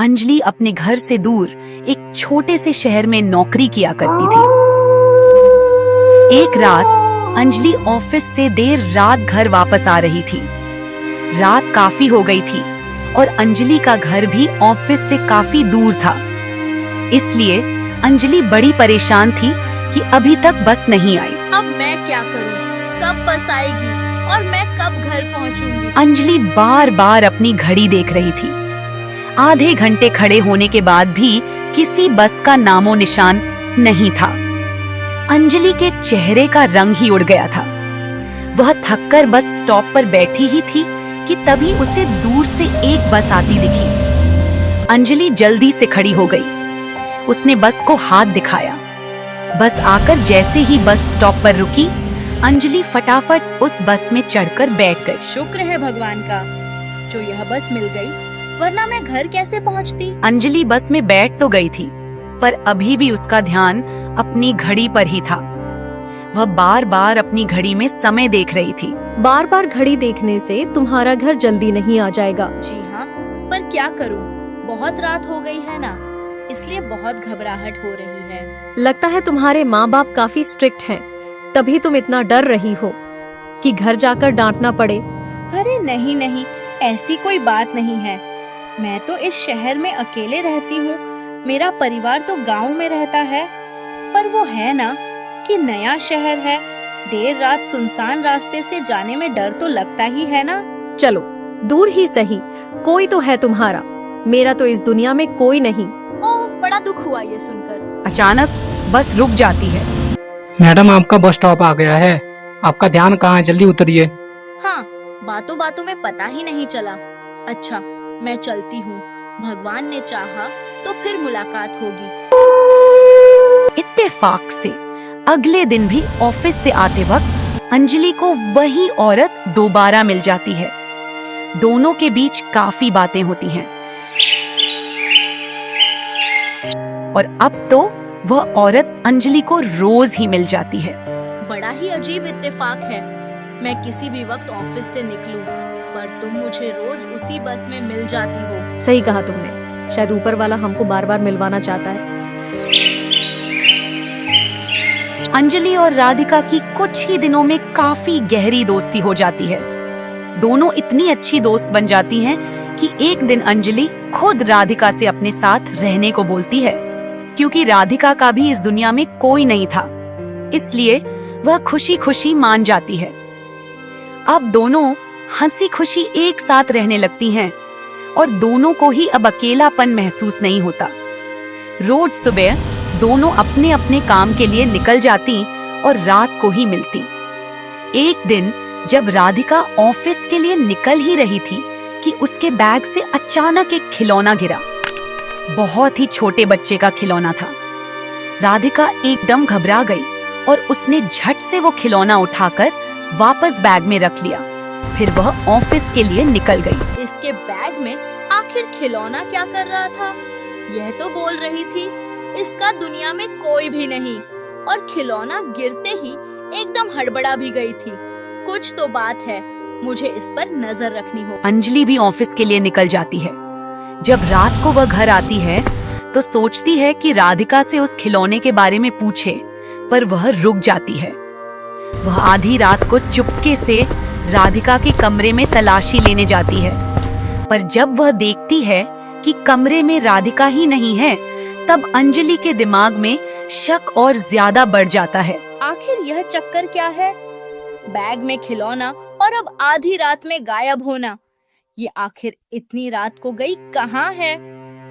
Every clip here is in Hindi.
अंजलि अपने घर से दूर एक छोटे से शहर में नौकरी किया करती थी। एक रात अंजलि ऑफिस से देर रात घर वापस आ रही थी। रात काफी हो गई थी और अंजलि का घर भी ऑफिस से काफी दूर था। इसलिए अंजलि बड़ी परेशान थी कि अभी तक बस नहीं आई। अब मैं क्या करूं? कब बस आएगी और मैं कब घर पहुंचूंगी? अंजलि बार बार अपनी घड़ी देख रही थी। आधे घंटे खड़े होने के बाद भी किसी बस का नामो निशान नहीं था। अंजलि के चेहरे का रंग ही उड़ गया था। वह थककर बस स्टॉप पर बैठी ही थी कि तभी उसे दूर से एक बस आती दिखी। अंजलि जल्दी से खड़ी हो गई। उसने बस को हाथ दिखाया। बस आकर जैसे ही बस स्टॉप पर रुकी, अंजलि फटाफट उस बस में चढ़कर बैठ गई। शुक्र है भगवान का जो यह बस मिल गई, वरना मैं घर कैसे पहुंचती? अंजलि बस में बैठ तो गई थी, पर अभी भी उसका ध्यान अपनी घड़ी पर ही था। वह बार बार अपनी घड़ी में समय देख रही थी। बार बार घड़ी देखने से तुम्हारा घर जल्दी नहीं आ जाएगा। जी हाँ, पर क्या करूं? बहुत रात हो गई है ना, इसलिए बहुत घबराहट हो रही है। लगता है तुम्हारे माँ बाप काफी स्ट्रिक्ट हैं, तभी तुम इतना डर रही हो कि घर जाकर डांटना पड़े। अरे नहीं नहीं, ऐसी कोई बात नहीं है। मैं तो इस शहर में अकेले रहती हूँ। मेरा परिवार तो गांव में रहता है, पर वो है ना कि नया शहर है। देर रात सुनसान रास्ते से जाने में डर तो लगता ही है ना। चलो दूर ही सही, कोई तो है तुम्हारा। मेरा तो इस दुनिया में कोई नहीं। ओह, बड़ा दुख हुआ ये सुनकर। अचानक बस रुक जाती है। मैडम, आपका बस स्टॉप आ गया है। आपका ध्यान कहाँ है? जल्दी उतरिए। हाँ, बातों बातों में पता ही नहीं चला। अच्छा, मैं चलती हूँ। भगवान ने चाहा तो फिर मुलाकात होगी। इत्तेफाक से अगले दिन भी ऑफिस से आते वक्त अंजलि को वही औरत दोबारा मिल जाती है। दोनों के बीच काफी बातें होती हैं और अब तो वह औरत अंजलि को रोज ही मिल जाती है। बड़ा ही अजीब इत्तेफाक है। मैं किसी भी वक्त ऑफिस से निकलूं, पर तुम मुझे रोज उसी बस में मिल जाती हो। सही कहा तुमने। शायद ऊपर वाला हमको बार बार मिलवाना चाहता है। अंजलि और राधिका की कुछ ही दिनों में काफी गहरी दोस्ती हो जाती है। दोनों इतनी अच्छी दोस्त बन जाती हैं कि एक दिन अंजलि खुद राधिका से अपने साथ रहने को बोलती है, क्योंकि राधिका का भी इस दुनिया में कोई नहीं था। इसलिए वह खुशी खुशी मान जाती है। अब दोनों हंसी खुशी एक साथ रहने लगती हैं और दोनों को ही अब अकेलापन महसूस नहीं होता। रोज सुबह दोनों अपने अपने काम के लिए निकल जाती और रात को ही मिलती। एक दिन जब राधिका ऑफिस के लिए निकल ही रही थी कि उसके बैग से अचानक एक खिलौना गिरा। बहुत ही छोटे बच्चे का खिलौना था। राधिका एकदम घबरा गई और उसने झट से वो खिलौना उठाकर वापस बैग में रख लिया। फिर वह ऑफिस के लिए निकल गई। इसके बैग में आखिर खिलौना क्या कर रहा था? यह तो बोल रही थी इसका दुनिया में कोई भी नहीं, और खिलौना गिरते ही एकदम हड़बड़ा भी गई थी। कुछ तो बात है, मुझे इस पर नजर रखनी हो। अंजलि भी ऑफिस के लिए निकल जाती है। जब रात को वह घर आती है तो सोचती है कि राधिका से उस खिलौने के बारे में पूछे, पर वह रुक जाती है। वह आधी रात को चुपके से राधिका के कमरे में तलाशी लेने जाती है, पर जब वह देखती है कि कमरे में राधिका ही नहीं है, तब अंजलि के दिमाग में शक और ज्यादा बढ़ जाता है। आखिर यह चक्कर क्या है? बैग में खिलौना और अब आधी रात में गायब होना। ये आखिर इतनी रात को गई कहाँ है?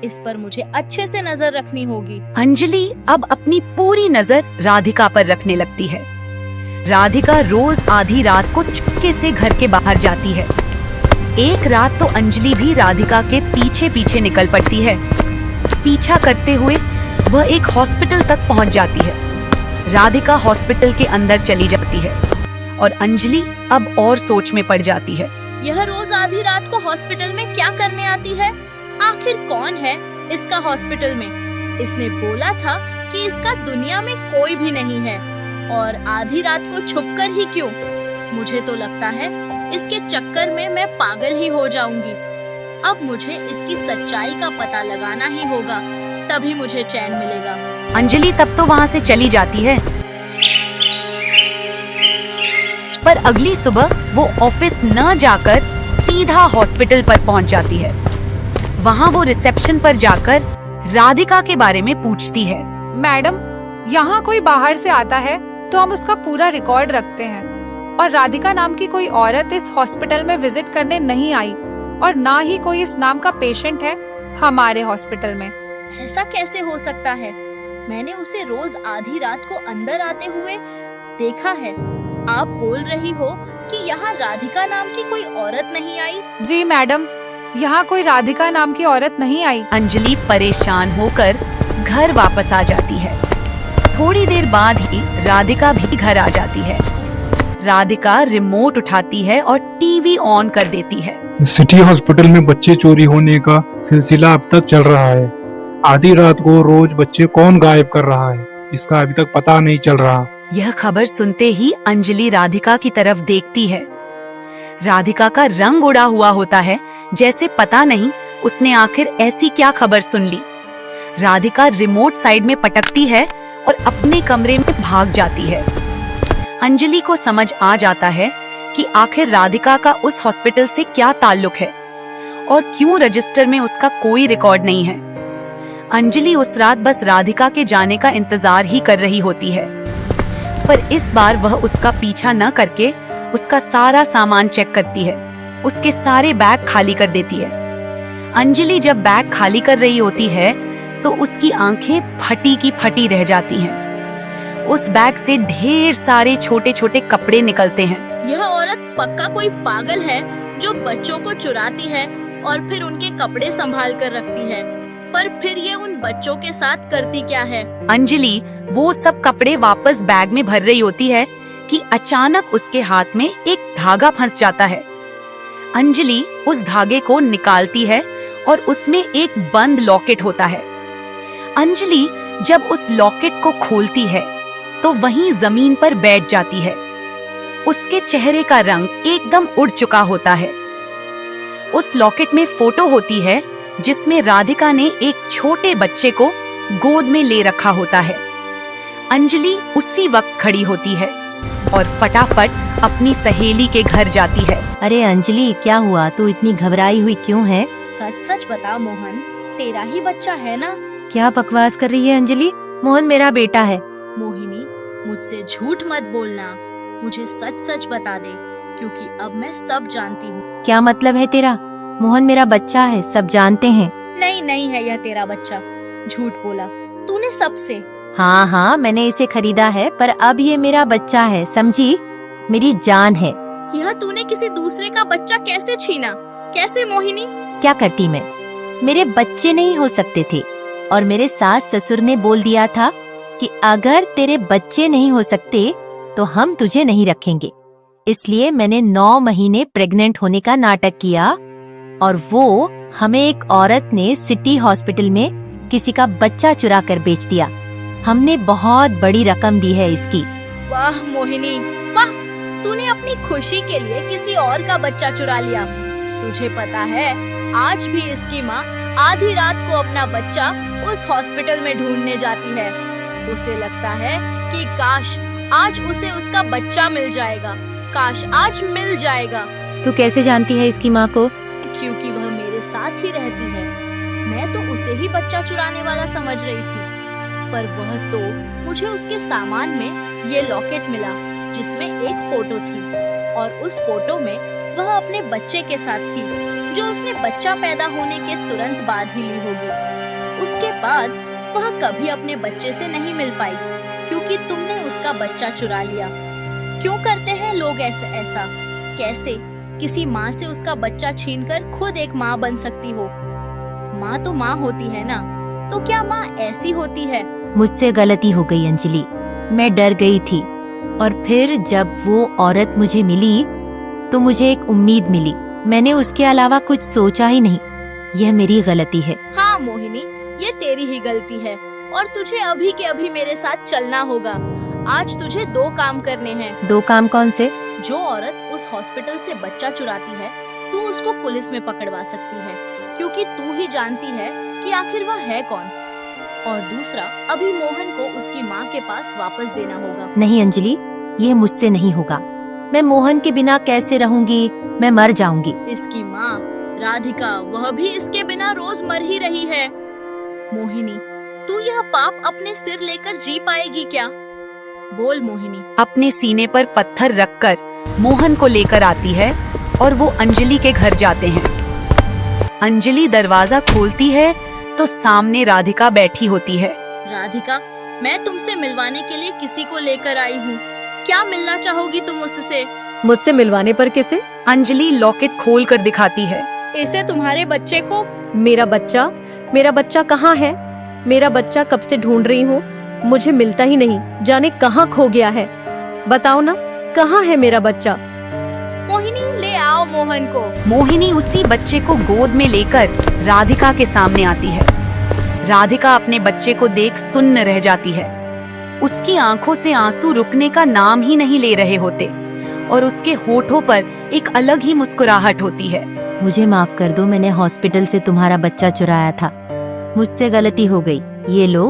इस पर मुझे अच्छे से नजर रखनी होगी। अंजलि अब अपनी पूरी नजर राधिका पर रखने लगती है। राधिका रोज आधी रात को चुपके से घर के बाहर जाती है। एक रात तो अंजलि भी राधिका के पीछे पीछे निकल पड़ती है। पीछा करते हुए वह एक हॉस्पिटल तक पहुंच जाती है। राधिका हॉस्पिटल के अंदर चली जाती है और अंजलि अब और सोच में पड़ जाती है। यह रोज आधी रात को हॉस्पिटल में क्या करने आती है? आखिर कौन है इसका हॉस्पिटल में? इसने बोला था कि इसका दुनिया में कोई भी नहीं है, और आधी रात को छुपकर ही क्यों? मुझे तो लगता है इसके चक्कर में मैं पागल ही हो जाऊंगी। अब मुझे इसकी सच्चाई का पता लगाना ही होगा, तभी मुझे चैन मिलेगा। अंजलि तब तो वहाँ से चली जाती है, पर अगली सुबह वो ऑफिस न जाकर सीधा हॉस्पिटल पर पहुँच जाती है। वहाँ वो रिसेप्शन पर जाकर राधिका के बारे में पूछती है। मैडम, यहाँ कोई बाहर से आता है तो हम उसका पूरा रिकॉर्ड रखते हैं, और राधिका नाम की कोई औरत इस हॉस्पिटल में विजिट करने नहीं आई, और ना ही कोई इस नाम का पेशेंट है हमारे हॉस्पिटल में। ऐसा कैसे हो सकता है? मैंने उसे रोज आधी रात को अंदर आते हुए देखा है। आप बोल रही हो कि यहाँ राधिका नाम की कोई औरत नहीं आई? जी मैडम, यहाँ कोई राधिका नाम की औरत नहीं आई। अंजलि परेशान होकर घर वापस आ जाती है। थोड़ी देर बाद ही राधिका भी घर आ जाती है। राधिका रिमोट उठाती है और टीवी ऑन कर देती है। सिटी हॉस्पिटल में बच्चे चोरी होने का सिलसिला अब तक चल रहा है। आधी रात को रोज बच्चे कौन गायब कर रहा है, इसका अभी तक पता नहीं चल रहा। यह खबर सुनते ही अंजलि राधिका की तरफ देखती है। राधिका का रंग उड़ा हुआ होता है, जैसे पता नहीं उसने आखिर ऐसी क्या खबर सुन ली। राधिका रिमोट साइड में पटकती है और अपने कमरे में भाग जाती है। अंजलि को समझ आ जाता है कि आखिर राधिका का उस हॉस्पिटल से क्या ताल्लुक है और क्यों रजिस्टर में उसका कोई रिकॉर्ड नहीं है। अंजलि उस रात बस राधिका के जाने का इंतजार ही कर रही होती है, पर इस बार वह उसका पीछा न करके उसका सारा सामान चेक करती है, उसके सारे बैग खाली कर देती है। अंजलि जब बैग खाली कर रही होती है तो उसकी आंखें फटी की फटी रह जाती हैं। उस बैग से ढेर सारे छोटे छोटे कपड़े निकलते हैं। यह औरत पक्का कोई पागल है जो बच्चों को चुराती है और फिर उनके कपड़े संभाल कर रखती है। पर फिर ये उन बच्चों के साथ करती क्या है? अंजलि वो सब कपड़े वापस बैग में भर रही होती है कि अचानक उसके हाथ में एक धागा फंस जाता है। अंजलि उस धागे को निकालती है और उसमें एक बंद लॉकेट होता है। अंजलि जब उस लॉकेट को खोलती है तो वहीं जमीन पर बैठ जाती है। उसके चेहरे का रंग एकदम उड़ चुका होता है। उस लॉकेट में फोटो होती है जिसमें राधिका ने एक छोटे बच्चे को गोद में ले रखा होता है। अंजलि उसी वक्त खड़ी होती है और फटाफट अपनी सहेली के घर जाती है। अरे अंजलि, क्या हुआ? तू इतनी घबराई हुई क्यों है? सच सच बता मोहन, तेरा ही बच्चा है ना? क्या बकवास कर रही है अंजलि? मोहन मेरा बेटा है। मोहिनी, मुझसे झूठ मत बोलना, मुझे सच सच बता दे, क्योंकि अब मैं सब जानती हूँ। क्या मतलब है तेरा? मोहन मेरा बच्चा है, सब जानते हैं। नहीं नहीं है यह तेरा बच्चा, झूठ बोला तूने सबसे। हाँ हाँ, मैंने इसे खरीदा है, पर अब ये मेरा बच्चा है, समझी? मेरी जान है। यह तूने किसी दूसरे का बच्चा कैसे छीना? कैसे मोहिनी? क्या करती मैं? मेरे बच्चे नहीं हो सकते थे, और मेरे सास ससुर ने बोल दिया था कि अगर तेरे बच्चे नहीं हो सकते तो हम तुझे नहीं रखेंगे। इसलिए मैंने 9 महीने प्रेग्नेंट होने का नाटक किया, और वो हमें एक औरत ने सिटी हॉस्पिटल में किसी का बच्चा चुरा कर बेच दिया। हमने बहुत बड़ी रकम दी है इसकी। वाह मोहिनी वाह, तूने अपनी खुशी के लिए किसी और का बच्चा चुरा लिया। तुझे पता है आज भी इसकी माँ आधी रात को अपना बच्चा उस हॉस्पिटल में ढूंढने जाती है। उसे लगता है कि काश आज उसे उसका बच्चा मिल जाएगा, काश आज मिल जाएगा। तू कैसे जानती है इसकी माँ को? क्योंकि वह मेरे साथ ही रहती है। मैं तो उसे ही बच्चा चुराने वाला समझ रही थी, पर वह तो मुझे उसके सामान में ये लॉकेट मिला जिसमें एक फोटो थी, और उस फोटो में वह अपने बच्चे के साथ थी जो उसने बच्चा पैदा होने के तुरंत बाद ही ली होगी। उसके बाद वह कभी अपने बच्चे से नहीं मिल पाई, क्योंकि तुमने उसका बच्चा चुरा लिया। क्यों करते हैं लोग ऐसा? कैसे किसी माँ से उसका बच्चा छीनकर खुद एक माँ बन सकती हो? माँ तो माँ होती है ना, तो क्या माँ ऐसी होती है? मुझसे गलती हो गई अंजलि, मैं डर गई थी, और फिर जब वो औरत मुझे मिली तो मुझे एक उम्मीद मिली। मैंने उसके अलावा कुछ सोचा ही नहीं। यह मेरी गलती है। हाँ मोहिनी, ये तेरी ही गलती है, और तुझे अभी के अभी मेरे साथ चलना होगा। आज तुझे 2 काम करने हैं। 2 काम कौन से? जो औरत उस हॉस्पिटल से बच्चा चुराती है तू उसको पुलिस में पकड़वा सकती है, क्योंकि तू ही जानती है कि आखिर वह है कौन। और दूसरा, अभी मोहन को उसकी माँ के पास वापस देना होगा। नहीं अंजलि, ये मुझसे नहीं होगा। मैं मोहन के बिना कैसे रहूंगी? मैं मर जाऊंगी। इसकी माँ राधिका, वह भी इसके बिना रोज मर ही रही है। मोहिनी, तू यह पाप अपने सिर लेकर जी पाएगी क्या? बोल मोहिनी। अपने सीने पर पत्थर रखकर मोहन को लेकर आती है और वो अंजलि के घर जाते हैं। अंजलि दरवाजा खोलती है तो सामने राधिका बैठी होती है। राधिका, मैं तुमसे मिलवाने के लिए किसी को लेकर आई हूँ। क्या मिलना चाहोगी तुम उससे? मुझसे मिलवाने पर किसे? अंजलि लॉकेट खोल कर दिखाती है। इसे तुम्हारे बच्चे को। मेरा बच्चा कहाँ है? मेरा बच्चा कब से ढूंढ रही हूँ, मुझे मिलता ही नहीं, जाने कहाँ खो गया है। बताओ ना, कहाँ है मेरा बच्चा? मोहिनी, ले आओ मोहन को। मोहिनी उसी बच्चे को गोद में लेकर राधिका के सामने आती है। राधिका अपने बच्चे को देख सुन्न रह जाती है। उसकी आंखों से आंसू रुकने का नाम ही नहीं ले रहे होते और उसके होठों पर एक अलग ही मुस्कुराहट होती है। मुझे माफ कर दो, मैंने हॉस्पिटल से तुम्हारा बच्चा चुराया था। मुझसे गलती हो गई। ये लो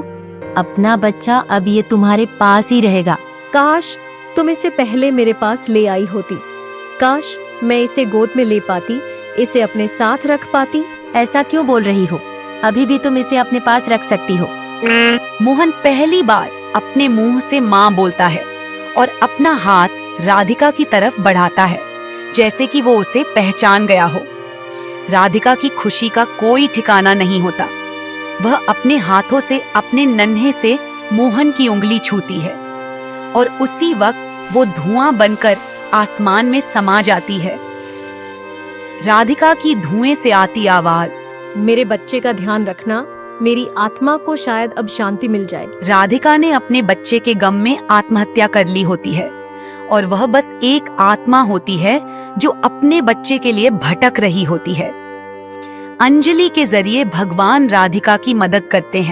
अपना बच्चा, अब ये तुम्हारे पास ही रहेगा। काश तुम इसे पहले मेरे पास ले आई होती। काश मैं इसे गोद में ले पाती, इसे अपने साथ रख पाती। ऐसा क्यों बोल रही हो? अभी भी तुम इसे अपने पास रख सकती हो। मोहन पहली बार अपने मुंह से माँ बोलता है और अपना हाथ राधिका की तरफ बढ़ाता है, जैसे कि वो उसे पहचान गया हो। राधिका की खुशी का कोई ठिकाना नहीं होता। वह अपने हाथों से अपने नन्हे से मोहन की उंगली छूती है और उसी वक्त वो धुआं बनकर आसमान में समा जाती है। राधिका की धुएं से आती आवाज, मेरे बच्चे का ध्यान रखना, मेरी आत्मा को शायद अब शांति मिल जाएगी। राधिका ने अपने बच्चे के गम में आत्महत्या कर ली होती है और वह बस एक आत्मा होती है जो अपने बच्चे के लिए भटक रही होती है। अंजलि के जरिए भगवान राधिका की मदद करते हैं।